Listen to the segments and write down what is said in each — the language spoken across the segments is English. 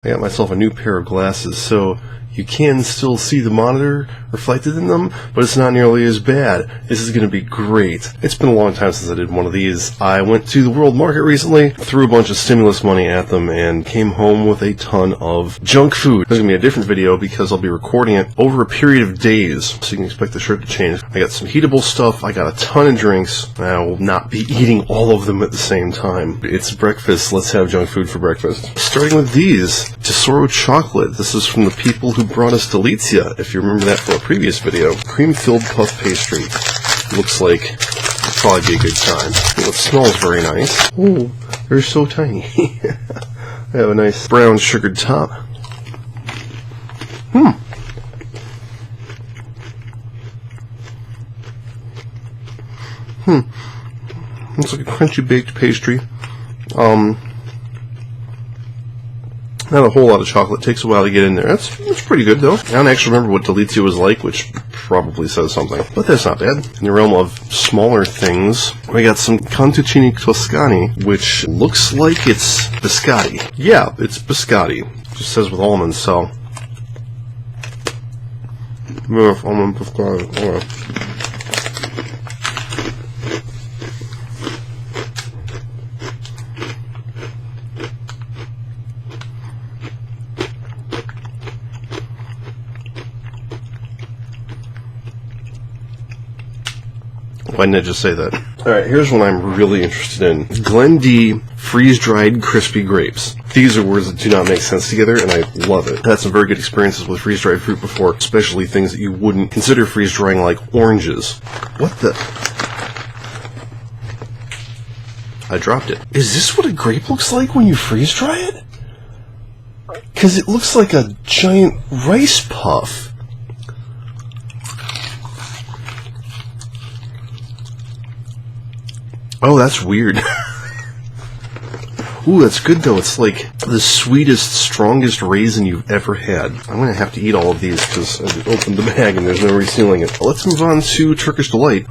I got myself a new pair of glasses, so you can still see the monitor reflected in them, but it's not nearly as bad. This is going to be great. It's been a long time since I did one of these. I went to the World Market recently, threw a bunch of stimulus money at them, and came home with a ton of junk food. There's going to be a different video because I'll be recording it over a period of days, so you can expect the shirt to change. I got some heatable stuff, I got a ton of drinks, and I will not be eating all of them at the same time. It's breakfast, let's have junk food for breakfast. Starting with these, Tesoro Chocolate. This is from the people who brought us Delizia, if you remember that from a previous video. Cream-filled puff pastry. Looks like it'll probably be a good time. It smells very nice. Oh, they're so tiny. They have a nice brown sugared top. Looks like a crunchy baked pastry. Not a whole lot of chocolate. Takes a while to get in there. That's pretty good, though. I don't actually remember what Delizia was like, which probably says something. But that's not bad. In the realm of smaller things, we got some Cantuccini Toscani, which looks like it's biscotti. Yeah, it's biscotti. It just says with almonds, so... almond biscotti. Why didn't I just say that? Alright, here's one I'm really interested in. Glendee freeze-dried crispy grapes. These are words that do not make sense together, and I love it. I've had some very good experiences with freeze-dried fruit before, especially things that you wouldn't consider freeze-drying, like oranges. What the... I dropped it. Is this what a grape looks like when you freeze-dry it? Because it looks like a giant rice puff. Oh, that's weird. Ooh, that's good though. It's like the sweetest, strongest raisin you've ever had. I'm going to have to eat all of these because I just opened the bag and there's no resealing it. Let's move on to Turkish Delight.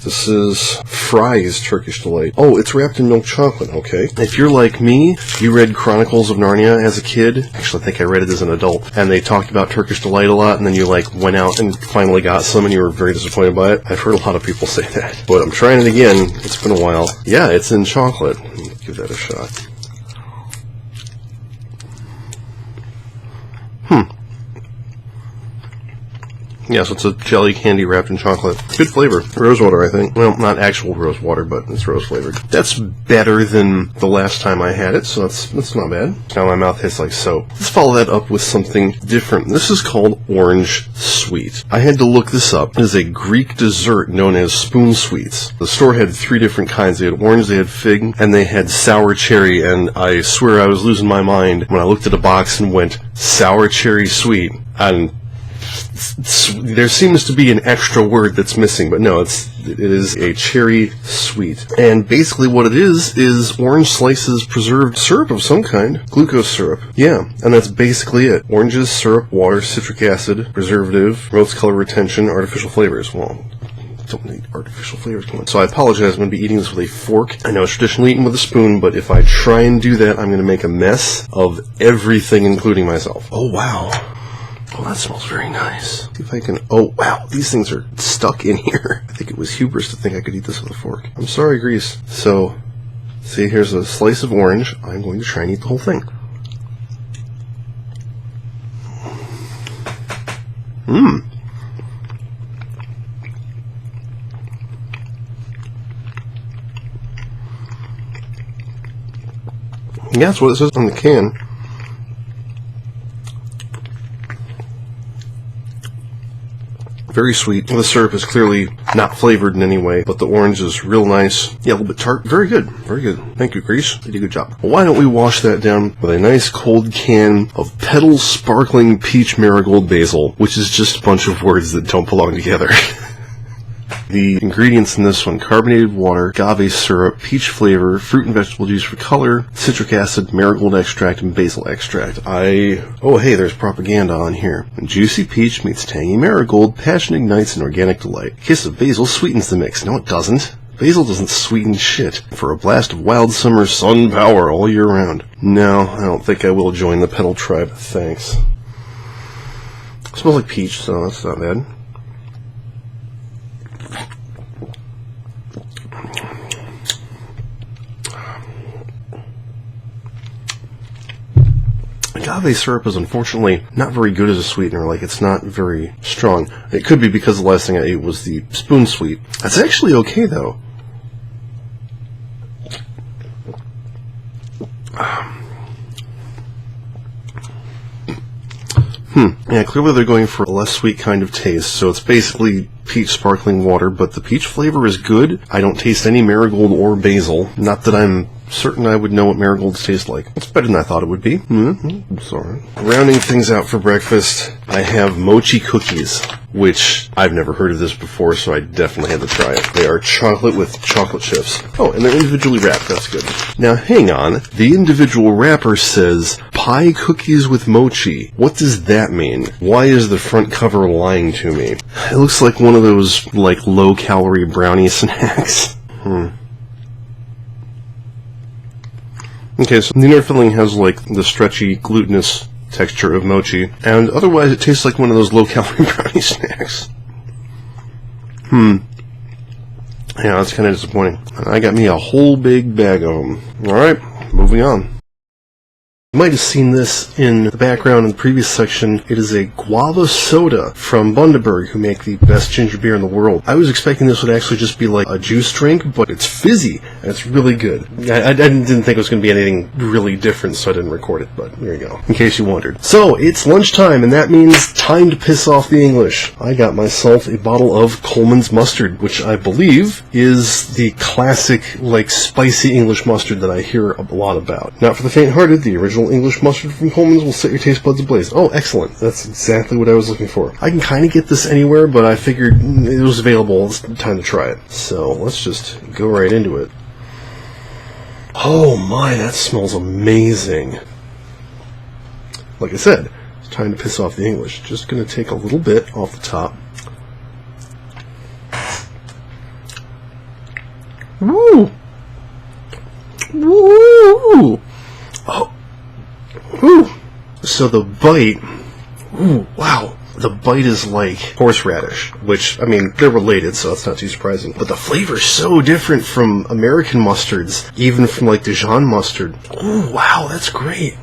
This is Fry's Turkish Delight. Oh, it's wrapped in milk chocolate, okay. If you're like me, you read Chronicles of Narnia as a kid. Actually, I think I read it as an adult. And they talked about Turkish Delight a lot, and then you, like, went out and finally got some, and you were very disappointed by it. I've heard a lot of people say that. But I'm trying it again. It's been a while. Yeah, it's in chocolate. Give that a shot. Yeah, so it's a jelly candy wrapped in chocolate. Good flavor. Rosewater, I think. Well, not actual rosewater, but it's rose flavored. That's better than the last time I had it, so that's not bad. Now my mouth tastes like soap. Let's follow that up with something different. This is called Orange Sweet. I had to look this up. It is a Greek dessert known as spoon sweets. The store had 3 different kinds. They had orange, they had fig, and they had sour cherry, and I swear I was losing my mind when I looked at a box and went, sour cherry sweet, and there seems to be an extra word that's missing, but no, it is a cherry sweet. And basically what it is orange slices preserved syrup of some kind. Glucose syrup. Yeah, and that's basically it. Oranges, syrup, water, citric acid, preservative, promotes color retention, artificial flavors. Well, don't need artificial flavors. Come on. So I apologize, I'm going to be eating this with a fork. I know it's traditionally eaten with a spoon, but if I try and do that, I'm going to make a mess of everything, including myself. Oh, wow. Oh, that smells very nice. See if I can... Oh, wow. These things are stuck in here. I think it was hubris to think I could eat this with a fork. I'm sorry, Grease. So, see, here's a slice of orange. I'm going to try and eat the whole thing. Yeah, that's what it says on the can. Very sweet. The syrup is clearly not flavored in any way, but the orange is real nice. Yeah, a little bit tart. Very good. Very good. Thank you, Grease. You did a good job. Well, why don't we wash that down with a nice cold can of Petal Sparkling Peach Marigold Basil, which is just a bunch of words that don't belong together. The ingredients in this one: carbonated water, agave syrup, peach flavor, fruit and vegetable juice for color, citric acid, marigold extract, and basil extract. Oh hey, there's propaganda on here. Juicy peach meets tangy marigold, passion ignites an organic delight. Kiss of basil sweetens the mix. No, it doesn't. Basil doesn't sweeten shit. For a blast of wild summer sun power all year round. No, I don't think I will join the Petal tribe. Thanks. It smells like peach, so that's not bad. Agave syrup is unfortunately not very good as a sweetener. Like, it's not very strong. It could be because the last thing I ate was the spoon sweet. That's actually okay, though. Yeah, clearly they're going for a less sweet kind of taste, so it's basically peach sparkling water, but the peach flavor is good. I don't taste any marigold or basil. Not that I'm certain I would know what marigolds taste like. It's better than I thought it would be. Sorry. Rounding things out for breakfast, I have Mochi Cookies, which I've never heard of this before, so I definitely had to try it. They are chocolate with chocolate chips. Oh, and they're individually wrapped. That's good. Now, hang on. The individual wrapper says, pie cookies with mochi. What does that mean? Why is the front cover lying to me? It looks like one of those, like, low-calorie brownie snacks. Okay, so the inner filling has, like, the stretchy, glutinous texture of mochi, and otherwise it tastes like one of those low-calorie brownie snacks. Yeah, that's kind of disappointing. I got me a whole big bag of them. Alright, moving on. You might have seen this in the background in the previous section. It is a Guava Soda from Bundaberg, who make the best ginger beer in the world. I was expecting this would actually just be like a juice drink, but it's fizzy, and it's really good. I didn't think it was going to be anything really different, so I didn't record it, but there you go, in case you wondered. So, it's lunchtime, and that means time to piss off the English. I got myself a bottle of Colman's mustard, which I believe is the classic, like, spicy English mustard that I hear a lot about. Not for the faint-hearted, the original English mustard from Colman's will set your taste buds ablaze. Oh, excellent. That's exactly what I was looking for. I can kind of get this anywhere, but I figured it was available. It's time to try it. So let's just go right into it. Oh my, that smells amazing. Like I said, it's time to piss off the English. Just going to take a little bit off the top. Woo! Woo! Oh. Ooh. So the bite, ooh, wow, the bite is like horseradish, which, I mean, they're related, so that's not too surprising. But the flavor's so different from American mustards, even from like Dijon mustard. Ooh, wow, that's great.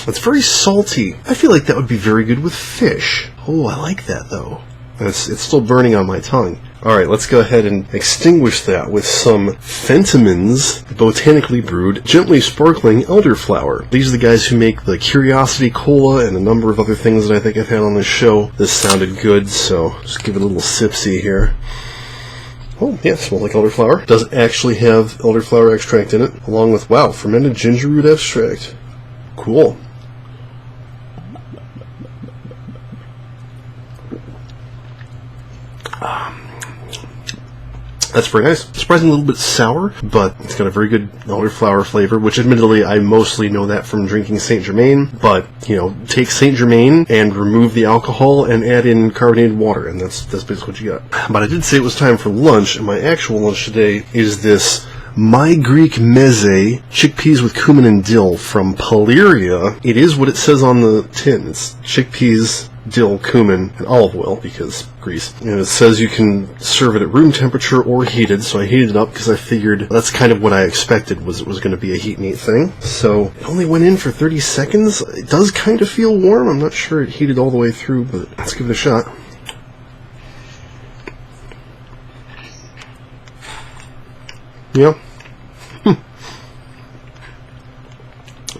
It's very salty. I feel like that would be very good with fish. Oh, I like that though. It's still burning on my tongue. Alright, let's go ahead and extinguish that with some Fentiman's botanically brewed, gently sparkling elderflower. These are the guys who make the Curiosity Cola and a number of other things that I think I've had on this show. This sounded good, so just give it a little sipsy here. Oh, yeah, it smells like elderflower. Does actually have elderflower extract in it, along with, wow, fermented ginger root extract. Cool. That's very nice. Surprisingly a little bit sour, but it's got a very good elderflower flavor, which admittedly I mostly know that from drinking Saint Germain, but, you know, take Saint Germain and remove the alcohol and add in carbonated water, and that's basically what you got. But I did say it was time for lunch, and my actual lunch today is this My Greek Meze, chickpeas with cumin and dill from Poleria. It is what it says on the tin. It's chickpeas, dill, cumin, and olive oil, because Greece. And it says you can serve it at room temperature or heated, so I heated it up because I figured that's kind of what I expected, was it was going to be a heat and eat thing. So it only went in for 30 seconds. It does kind of feel warm. I'm not sure it heated all the way through, but let's give it a shot. Yeah.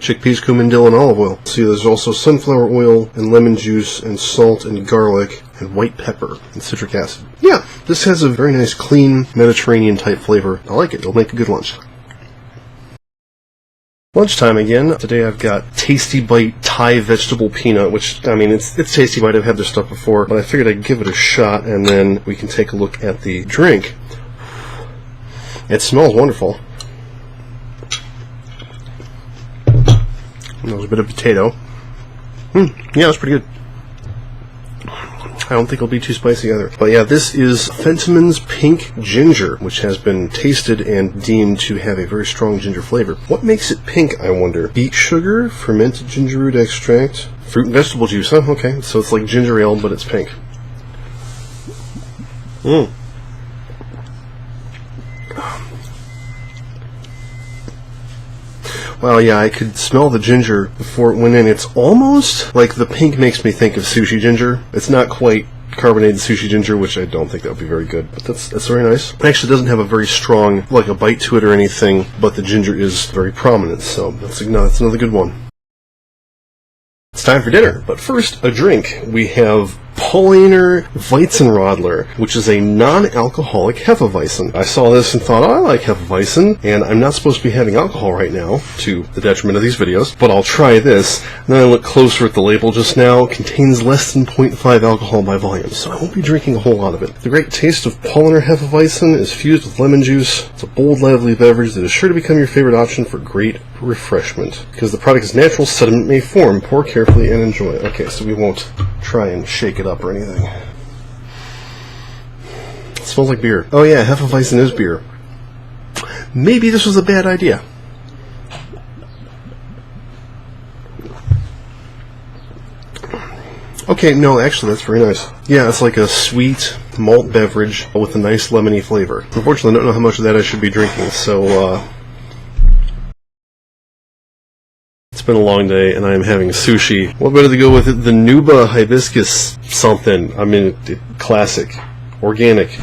Chickpeas, cumin, dill, and olive oil. See, there's also sunflower oil, and lemon juice, and salt, and garlic, and white pepper, and citric acid. Yeah, this has a very nice, clean, Mediterranean-type flavor. I like it. It'll make a good lunch. Lunchtime again. Today I've got Tasty Bite Thai Vegetable Peanut, which, I mean, it's Tasty Bite. I've had their stuff before, but I figured I'd give it a shot, and then we can take a look at the drink. It smells wonderful. There's a bit of potato. Yeah, that's pretty good. I don't think it'll be too spicy either. But yeah, this is Fentiman's Pink Ginger, which has been tasted and deemed to have a very strong ginger flavor. What makes it pink, I wonder? Beet sugar, fermented ginger root extract, fruit and vegetable juice, huh? Okay, so it's like ginger ale, but it's pink. Well, yeah, I could smell the ginger before it went in. It's almost like the pink makes me think of sushi ginger. It's not quite carbonated sushi ginger, which I don't think that would be very good, but that's very nice. It actually doesn't have a very strong, like a bite to it or anything, but the ginger is very prominent, so that's another good one. It's time for dinner, but first, a drink. We have Paulaner Weizen-Radler, which is a non-alcoholic Hefeweizen. I saw this and thought, oh, I like Hefeweizen, and I'm not supposed to be having alcohol right now, to the detriment of these videos, but I'll try this. And then I looked closer at the label just now. It contains less than 0.5 alcohol by volume, so I won't be drinking a whole lot of it. The great taste of Paulaner Hefeweizen is fused with lemon juice. It's a bold, lively beverage that is sure to become your favorite option for great refreshment. Because the product is natural, sediment may form. Pour carefully and enjoy. Okay, so we won't try and shake it up or anything. It smells like beer. Oh yeah, Hefeweizen is beer. Maybe this was a bad idea. Okay, no, actually that's very nice. Yeah, it's like a sweet malt beverage with a nice lemony flavor. Unfortunately, I don't know how much of that I should be drinking, so it's been a long day, and I am having sushi. What better to go with it? The Nuba Hibiscus something. I mean, classic. Organic.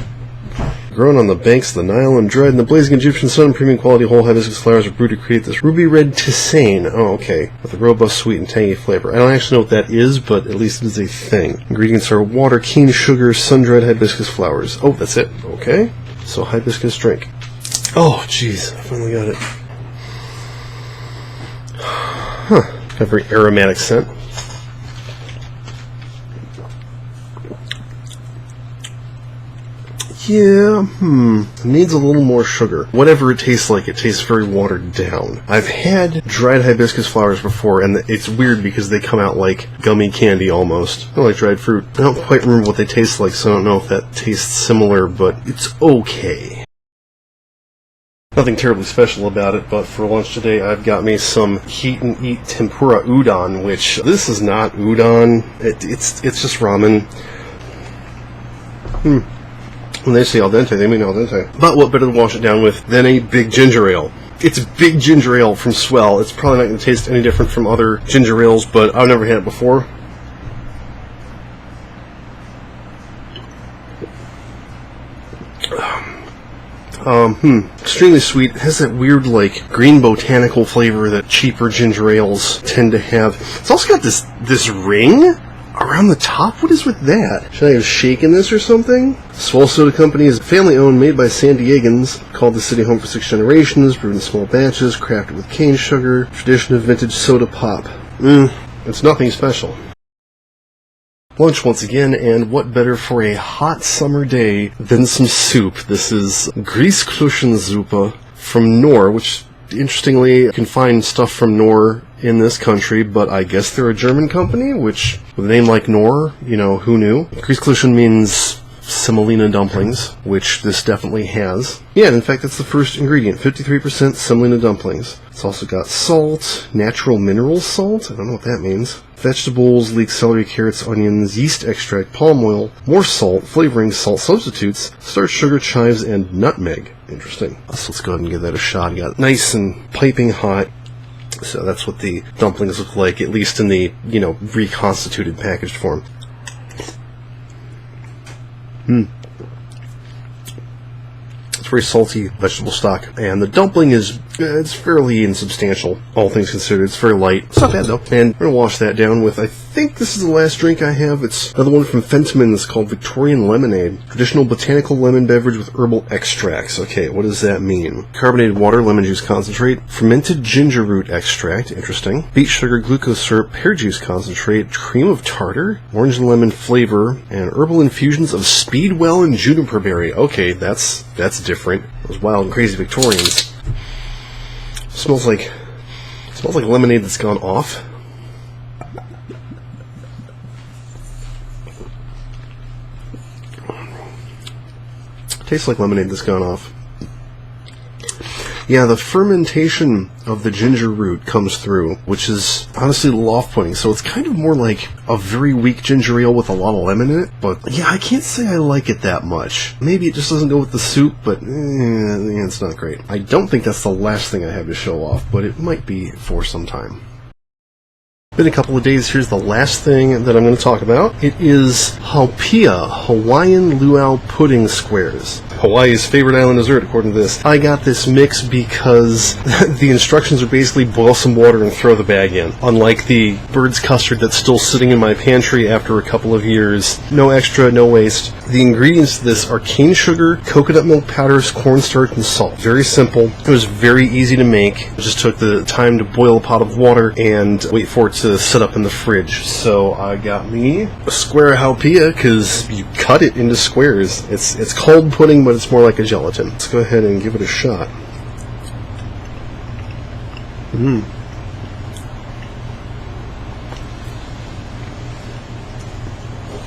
Grown on the banks of the Nile and dried in the blazing Egyptian sun, premium quality whole hibiscus flowers are brewed to create this ruby red tisane. Oh, okay. With a robust, sweet, and tangy flavor. I don't actually know what that is, but at least it is a thing. Ingredients are water, cane sugar, sun-dried hibiscus flowers. Oh, that's it. Okay. So, hibiscus drink. Oh, jeez. I finally got it. Huh. Got a very aromatic scent. Yeah, it needs a little more sugar. Whatever it tastes like, it tastes very watered down. I've had dried hibiscus flowers before, and it's weird because they come out like gummy candy almost. I like dried fruit. I don't quite remember what they taste like, so I don't know if that tastes similar, but it's okay. Nothing terribly special about it, but for lunch today I've got me some heat and eat tempura udon, which this is not udon. It's just ramen. When they say al dente, they mean al dente. But what better to wash it down with than a big ginger ale? It's big ginger ale from Swell. It's probably not going to taste any different from other ginger ales, but I've never had it before. Extremely sweet. It has that weird, like, green botanical flavor that cheaper ginger ales tend to have. It's also got this ring around the top. What is with that? Should I have shaken this or something? Swell Soda Company is family-owned, made by San Diegans, called the city home for 6 generations, brewed in small batches, crafted with cane sugar, tradition of vintage soda pop. It's nothing special. Lunch once again, and what better for a hot summer day than some soup? This is Grießklößchen Suppe from Knorr, which, interestingly, you can find stuff from Knorr in this country, but I guess they're a German company, which, with a name like Knorr, you know, who knew? Grießklößchen means semolina dumplings, which this definitely has. Yeah, in fact, that's the first ingredient, 53% semolina dumplings. It's also got salt, natural mineral salt, I don't know what that means. Vegetables, leek celery, carrots, onions, yeast extract, palm oil, more salt, flavoring, salt substitutes, starch, sugar, chives, and nutmeg. Interesting. So let's go ahead and give that a shot. Got nice and piping hot. So that's what the dumplings look like, at least in the, you know, reconstituted packaged form. It's very salty vegetable stock, and the dumpling is it's fairly insubstantial, all things considered. It's very light. It's not bad, though. And we're going to wash that down with, I think this is the last drink I have. It's another one from Fentiman. It's called Victorian Lemonade. Traditional botanical lemon beverage with herbal extracts. Okay, what does that mean? Carbonated water, lemon juice concentrate, fermented ginger root extract, interesting, beet sugar, glucose syrup, pear juice concentrate, cream of tartar, orange and lemon flavor, and herbal infusions of speedwell and juniper berry. Okay, that's different. Those wild and crazy Victorians. Smells like lemonade that's gone off. Tastes like lemonade that's gone off. Yeah, the fermentation of the ginger root comes through, which is honestly a little off-putting. So it's kind of more like a very weak ginger ale with a lot of lemon in it. But yeah, I can't say I like it that much. Maybe it just doesn't go with the soup, but it's not great. I don't think that's the last thing I have to show off, but it might be for some time. Been a couple of days. Here's the last thing that I'm going to talk about. It is Haupia, Hawaiian luau pudding squares. Hawaii's favorite island dessert, according to this. I got this mix because the instructions are basically boil some water and throw the bag in. Unlike the bird's custard that's still sitting in my pantry after a couple of years. No extra, no waste. The ingredients to this are cane sugar, coconut milk powders, cornstarch, and salt. Very simple. It was very easy to make. It just took the time to boil a pot of water and wait for it to set up in the fridge. So I got me a square of Haupia because you cut it into squares. It's called pudding, but it's more like a gelatin. Let's go ahead and give it a shot.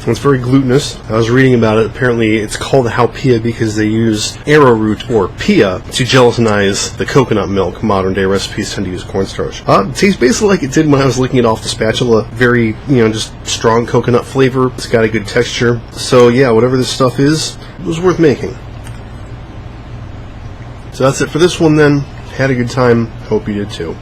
It's very glutinous. I was reading about it. Apparently, it's called Haupia because they use arrowroot or pia to gelatinize the coconut milk. Modern-day recipes tend to use cornstarch. It tastes basically like it did when I was licking it off the spatula. Very, just strong coconut flavor. It's got a good texture. So yeah, whatever this stuff is, it was worth making. So that's it for this one then. Had a good time. Hope you did too.